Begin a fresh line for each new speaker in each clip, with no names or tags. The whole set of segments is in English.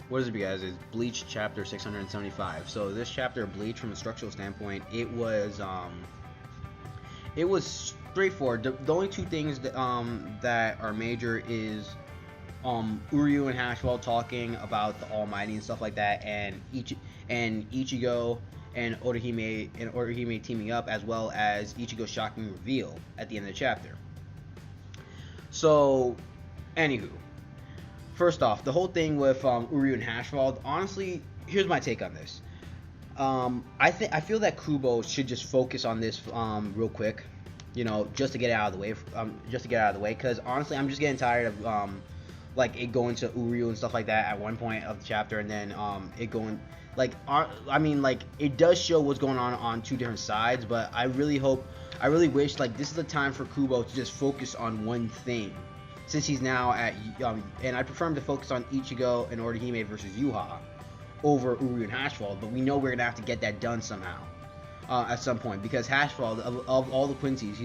What is it, guys? It's Bleach chapter 675. So this chapter of Bleach, from a structural standpoint, it was straightforward. The only two things that are major is Uryu and Hashwell talking about the Almighty and stuff like that, and Ichigo and Orihime teaming up, as well as Ichigo's shocking reveal at the end of the chapter. So, anywho, first off, the whole thing with Uryu and Hashwell. Honestly, here's my take on this. I feel that Kubo should just focus on this real quick, just to get it out of the way. Because honestly, I'm just getting tired of like it going to Uryu and stuff like that at one point of the chapter, and then it going like it does show what's going on two different sides, but I really wish like this is the time for Kubo to just focus on one thing, since he's now at and I prefer him to focus on Ichigo and Orihime versus Yuha over Uryu and Hashwell, but we know we're gonna have to get that done somehow at some point, because Hashwell, of all the Quincy's,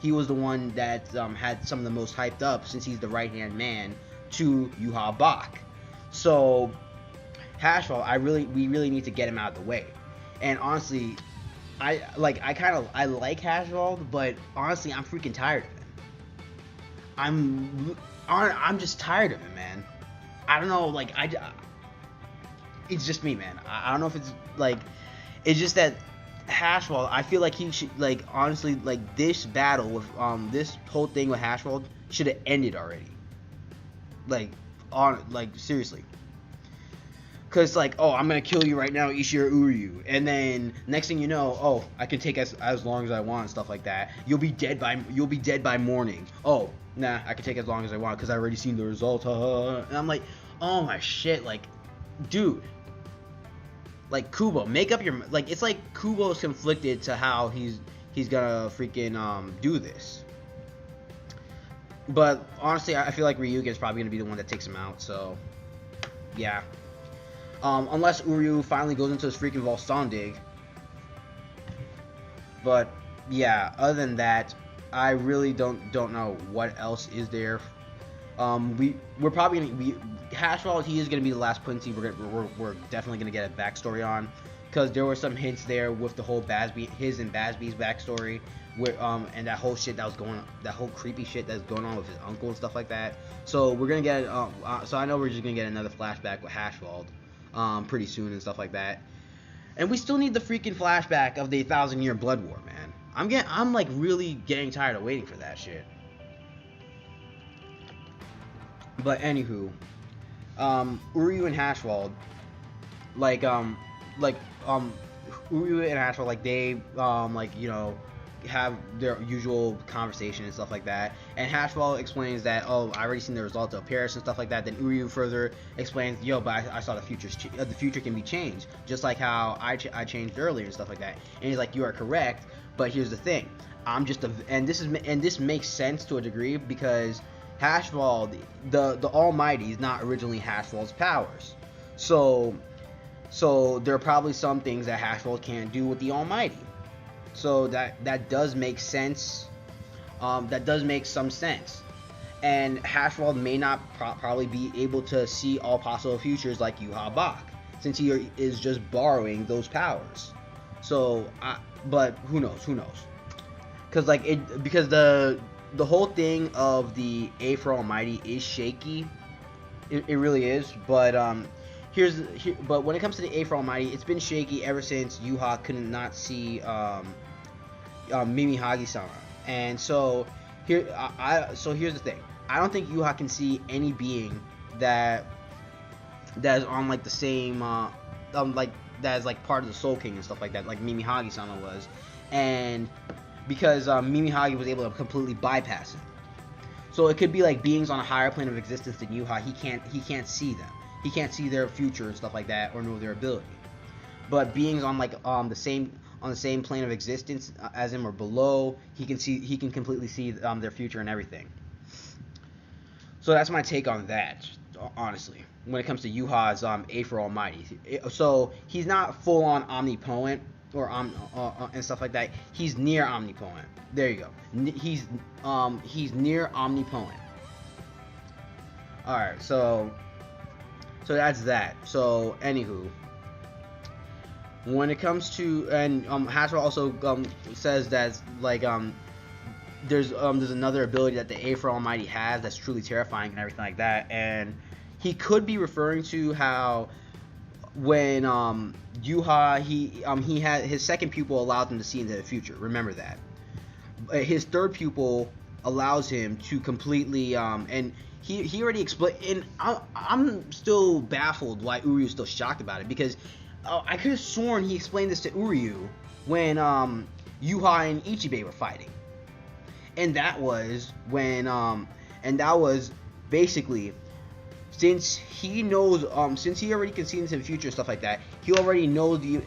he was the one that had some of the most hyped up, since he's the right hand man to Yuha Bach. So Hashwell, we really need to get him out of the way. And honestly, I like Hashwell, but honestly, I'm freaking tired of him. I'm just tired of him, man. I don't know, like it's just me, man. I don't know if it's like, it's just that Hashwell, I feel like he should, like, honestly, like this battle with this whole thing with Hashwell should have ended already. Like seriously. Cause like, oh, I'm gonna kill you right now, Ishiro Uryu, and then next thing you know, oh, I can take as long as I want and stuff like that. You'll be dead by morning. Oh, nah, I can take as long as I want because I already seen the result. And I'm like, oh my shit, like, dude, like Kubo, make up your, like, it's like Kubo's conflicted to how he's gonna freaking do this. But honestly, I feel like Ryuga is probably gonna be the one that takes him out. So yeah. Unless Uryu finally goes into his freaking Volstondig. But yeah, other than that, I really don't know what else is there. We're probably gonna Hashwell. He is gonna be the last Quincy we're definitely gonna get a backstory on, because there were some hints there with the whole his and Basby's backstory, where and that whole shit that was going on, that whole creepy shit that's going on with his uncle and stuff like that. So we're gonna get so I know we're just gonna get another flashback with Hashwell pretty soon and stuff like that. And we still need the freaking flashback of the 1,000-year blood war, man. I'm like really getting tired of waiting for that shit. But anywho, Uryu and Hashwell, Uryu and Hashwell, like they have their usual conversation and stuff like that, and Hashwell explains that, oh, I already seen the result of Paris and stuff like that. Then Uryu further explains, yo, but I saw the future can be changed, just like how I changed earlier and stuff like that. And he's like, you are correct, but here's the thing, and this makes sense to a degree, because Hashwell, the Almighty, is not originally Hashwell's powers, so there are probably some things that Hashwell can't do with the Almighty. So that does make sense. That does make some sense. And Hashwell may not probably be able to see all possible futures like Yuha Bach, since he is just borrowing those powers. So, but who knows? Because the whole thing of the A for Almighty is shaky. It really is. But but when it comes to the A for Almighty, it's been shaky ever since Yuha could not see Mimi Hagi-sama. And so here's the thing. I don't think Yuha can see any being that is on like the same that is like part of the Soul King and stuff like that, like Mimi Hagi-sama was, and because Mimi Hagi was able to completely bypass it. So it could be like beings on a higher plane of existence than Yuha. He can't see them. He can't see their future and stuff like that, or know their ability. But beings on like the same plane of existence as him or below, he can completely see their future and everything. So that's my take on that, honestly, when it comes to Yuha's A for Almighty. So he's not full on omnipotent or and stuff like that. He's near omnipotent. There you go. He's near omnipotent. All right, so So that's that. So anywho, when it comes to, and Hashira also says that like there's another ability that the Aether Almighty has that's truly terrifying and everything like that, and he could be referring to how when Yuha he had his second pupil allowed him to see into the future. Remember that. His third pupil allows him to completely and he already explained, and I'm still baffled why Uryu is still shocked about it, because I could have sworn he explained this to Uryu when Yuha and Ichibe were fighting. And that was when basically, since he knows since he already can see into the future and stuff like that, he already knows the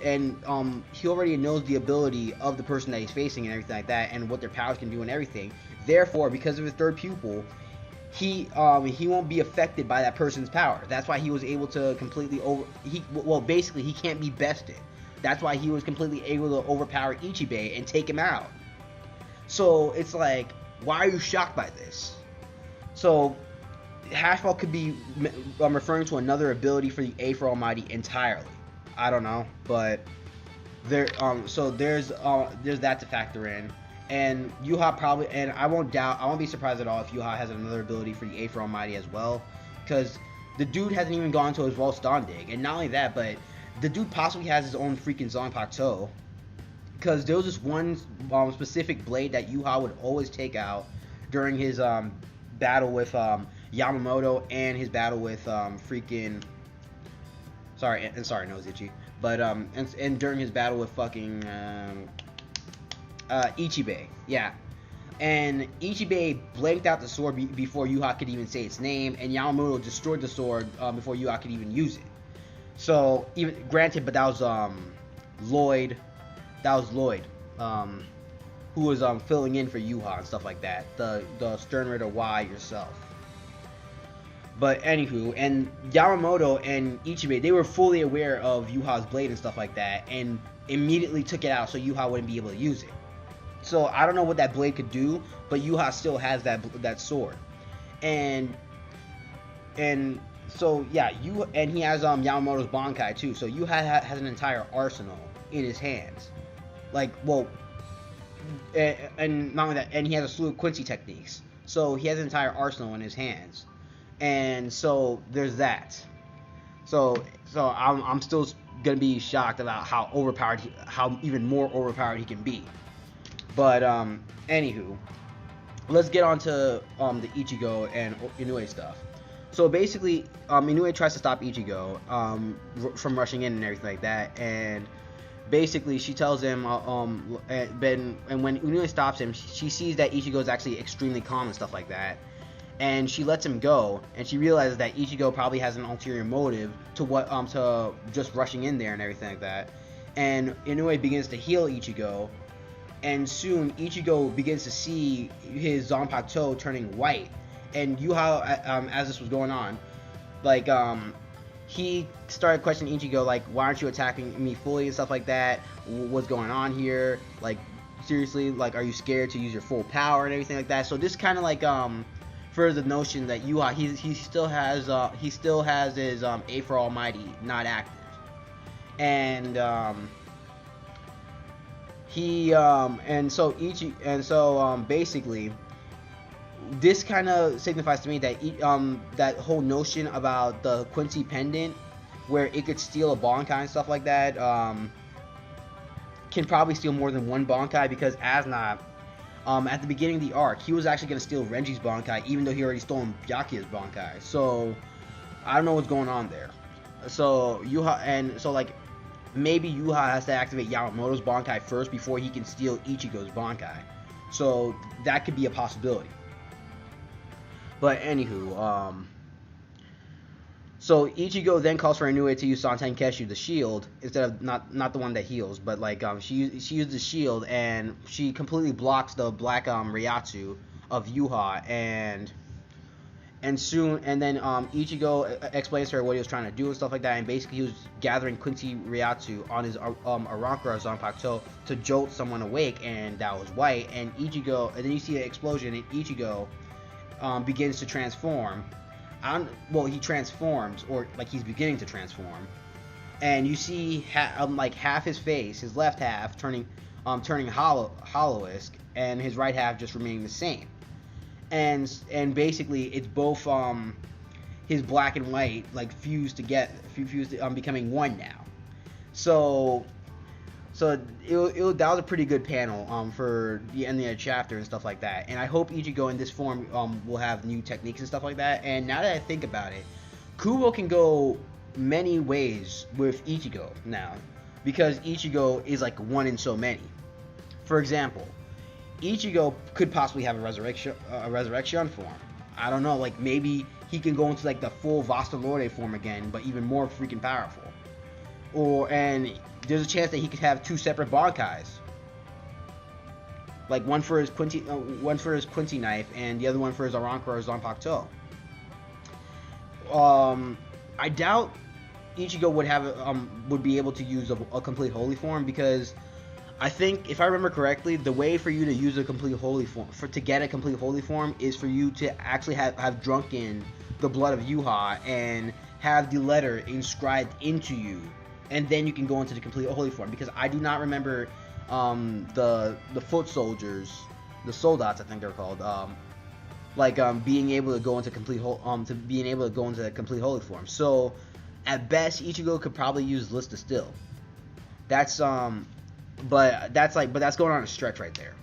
ability of the person that he's facing and everything like that, and what their powers can do and everything. Therefore, because of his third pupil, he won't be affected by that person's power. That's why he was able to completely basically he can't be bested. That's why he was completely able to overpower Ichibe and take him out. So it's like, why are you shocked by this? So Hashball could be referring to another ability for the Aether Almighty entirely. I don't know, but there's that to factor in. And Yuha probably, and I won't be surprised at all if Yuha has another ability for the Aether Almighty as well, because the dude hasn't even gone to his Volstandig, and not only that, but the dude possibly has his own freaking Zanpakuto, because there was this one specific blade that Yuha would always take out during his battle with Yamamoto and his battle with sorry Nozichi, but and during his battle with fucking Ichibe, yeah. And Ichibe blanked out the sword before Yuha could even say its name, and Yamamoto destroyed the sword before Yuha could even use it. So, even granted, but that was Lloyd. That was Lloyd, who was filling in for Yuha and stuff like that. The Stern Ritter Y yourself. But anywho, and Yamamoto and Ichibe, they were fully aware of Yuha's blade and stuff like that, and immediately took it out so Yuha wouldn't be able to use it. So I don't know what that blade could do, but Yuha still has that sword, and so yeah, and he has Yamamoto's Bankai too. So Yuha has an entire arsenal in his hands, like, well, and not only that, and he has a slew of Quincy techniques. So he has an entire arsenal in his hands, and so there's that. So I'm still gonna be shocked about how even more overpowered he can be. But anywho, let's get on to the Ichigo and Inoue stuff. So basically, Inoue tries to stop Ichigo from rushing in and everything like that, and basically she tells him, and when Inoue stops him, she sees that Ichigo is actually extremely calm and stuff like that, and she lets him go, and she realizes that Ichigo probably has an ulterior motive to just rushing in there and everything like that, and Inoue begins to heal Ichigo. And soon Ichigo begins to see his Zanpakuto turning white, and Yuha, as this was going on, like he started questioning Ichigo, like, why aren't you attacking me fully and stuff like that? What's going on here? Like, seriously, like, are you scared to use your full power and everything like that? So this kind of like further the notion that Yuha he still has his Aether Almighty not active, and basically this kind of signifies to me that that whole notion about the Quincy pendant, where it could steal a Bankai and stuff like that, can probably steal more than one Bankai, because Asna, at the beginning of the arc, he was actually going to steal Renji's Bankai, even though he already stole Byakuya's Bankai. So I don't know what's going on there. So maybe Yuha has to activate Yamamoto's Bankai first before he can steal Ichigo's Bankai. So that could be a possibility. But anywho, so Ichigo then calls for Inoue to use Santen Keshu, the shield, instead of not the one that heals, but like she used the shield, and she completely blocks the black Ryatsu of Yuha, and then Ichigo explains to her what he was trying to do and stuff like that, and basically he was gathering Quincy Ryatsu on his Arankura Zanpakuto to jolt someone awake, and that was white, and then you see the explosion, and Ichigo begins to transform well, he transforms, or like he's beginning to transform, and you see like half his face, his left half turning hollowish, and his right half just remaining the same. And basically it's both his black and white like fused becoming one now. So that was a pretty good panel for the ending of the chapter and stuff like that. And I hope Ichigo in this form will have new techniques and stuff like that. And now that I think about it, Kubo can go many ways with Ichigo now, because Ichigo is like one in so many. For example, Ichigo could possibly have a resurrection form. I don't know, like maybe he can go into like the full Vasta Lorde form again, but even more freaking powerful. And there's a chance that he could have two separate Bankais, like one for his Quincy knife and the other one for his Aranka or Zanpakuto. I doubt Ichigo would be able to use a complete holy form, because I think, if I remember correctly, the way for you to use a complete holy form, to get a complete holy form, is for you to actually have drunken the blood of Yuha and have the letter inscribed into you, and then you can go into the complete holy form. Because I do not remember the foot soldiers, the soldats I think they're called, being able to go into complete holy form. So at best, Ichigo could probably use Lista Still. That's but that's going on a stretch right there.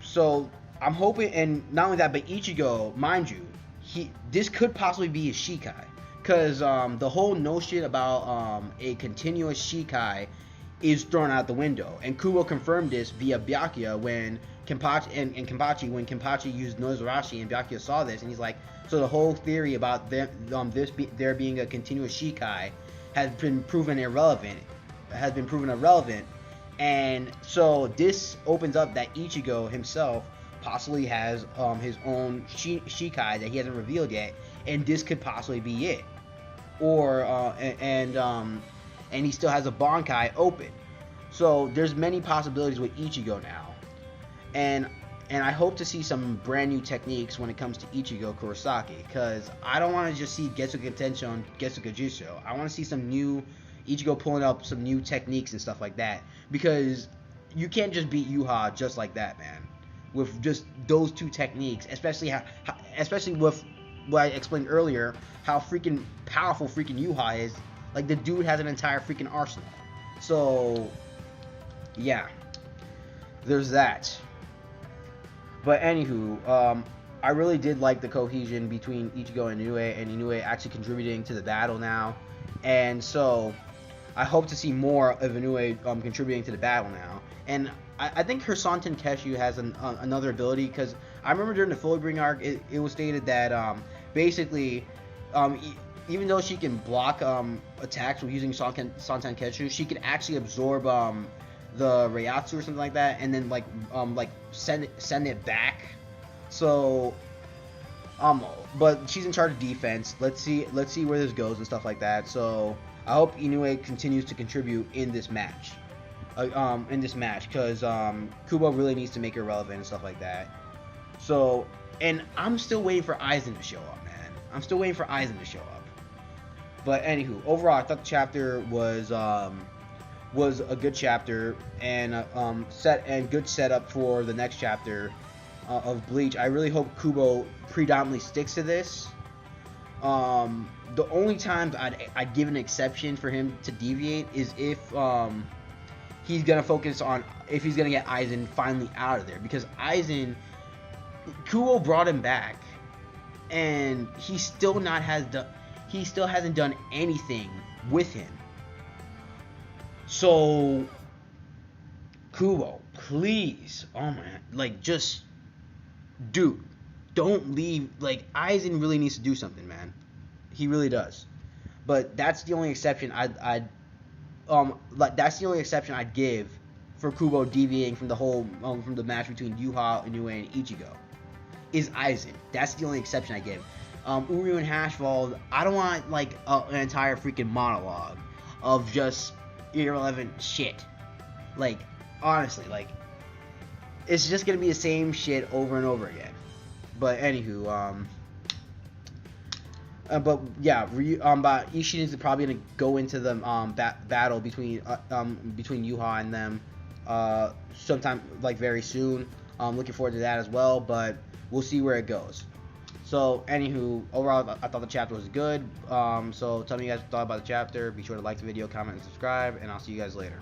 So I'm hoping, and not only that, but Ichigo, mind you, this could possibly be his Shikai, because the whole notion about a continuous Shikai is thrown out the window, and Kubo confirmed this via Byakuya when Kenpachi used Noizurashi, and Byakuya saw this, and he's like, so the whole theory about there being a continuous Shikai has been proven irrelevant, and so this opens up that Ichigo himself possibly has his own Shikai that he hasn't revealed yet, and this could possibly be it, and he still has a Bankai open. So there's many possibilities with Ichigo now, and I hope to see some brand new techniques when it comes to Ichigo Kurosaki, because I don't want to just see Getsuga Tensho and Getsuga Jusho. I want to see some new Ichigo pulling up some new techniques and stuff like that, because you can't just beat Yuha just like that, man, with just those two techniques, especially with what I explained earlier, how freaking powerful freaking Yuha is. Like, the dude has an entire freaking arsenal. So yeah, there's that. But anywho, I really did like the cohesion between Ichigo and Inoue actually contributing to the battle now, and so I hope to see more of Inoue contributing to the battle now. And I think her Santen Keshu has another ability, because I remember during the Fullbring arc, it was stated that basically, even though she can block attacks with using Santen Keshu, she can actually absorb the Reiatsu or something like that, and then send it back. So but she's in charge of defense. Let's see where this goes and stuff like that. So I hope Inoue continues to contribute in this match. Because Kubo really needs to make her relevant and stuff like that. So, and I'm still waiting for Aizen to show up, man. I'm still waiting for Aizen to show up. But anywho, overall, I thought the chapter was a good chapter, and good setup for the next chapter of Bleach. I really hope Kubo predominantly sticks to this. The only times I'd give an exception for him to deviate is if he's gonna focus on, if he's gonna get Aizen finally out of there, because Aizen, Kubo brought him back, and he still hasn't done anything with him. So Kubo, please, oh man, like, just, dude, don't leave. Like, Aizen really needs to do something, man. He really does. But that's the only exception I'd give for Kubo deviating from the whole from the match between Yuha, Inoue, and Ichigo, is Aizen. That's the only exception I give. Uryu and Hashball, I don't want like an entire freaking monologue of just irrelevant shit. Like, honestly, like, it's just gonna be the same shit over and over again. But anywho, But yeah, but Ishin is probably gonna go into the battle between Yuha and them sometime like very soon. Looking forward to that as well, but we'll see where it goes. So, anywho, overall, I thought the chapter was good. So, tell me you guys thought about the chapter. Be sure to like the video, comment, and subscribe, and I'll see you guys later.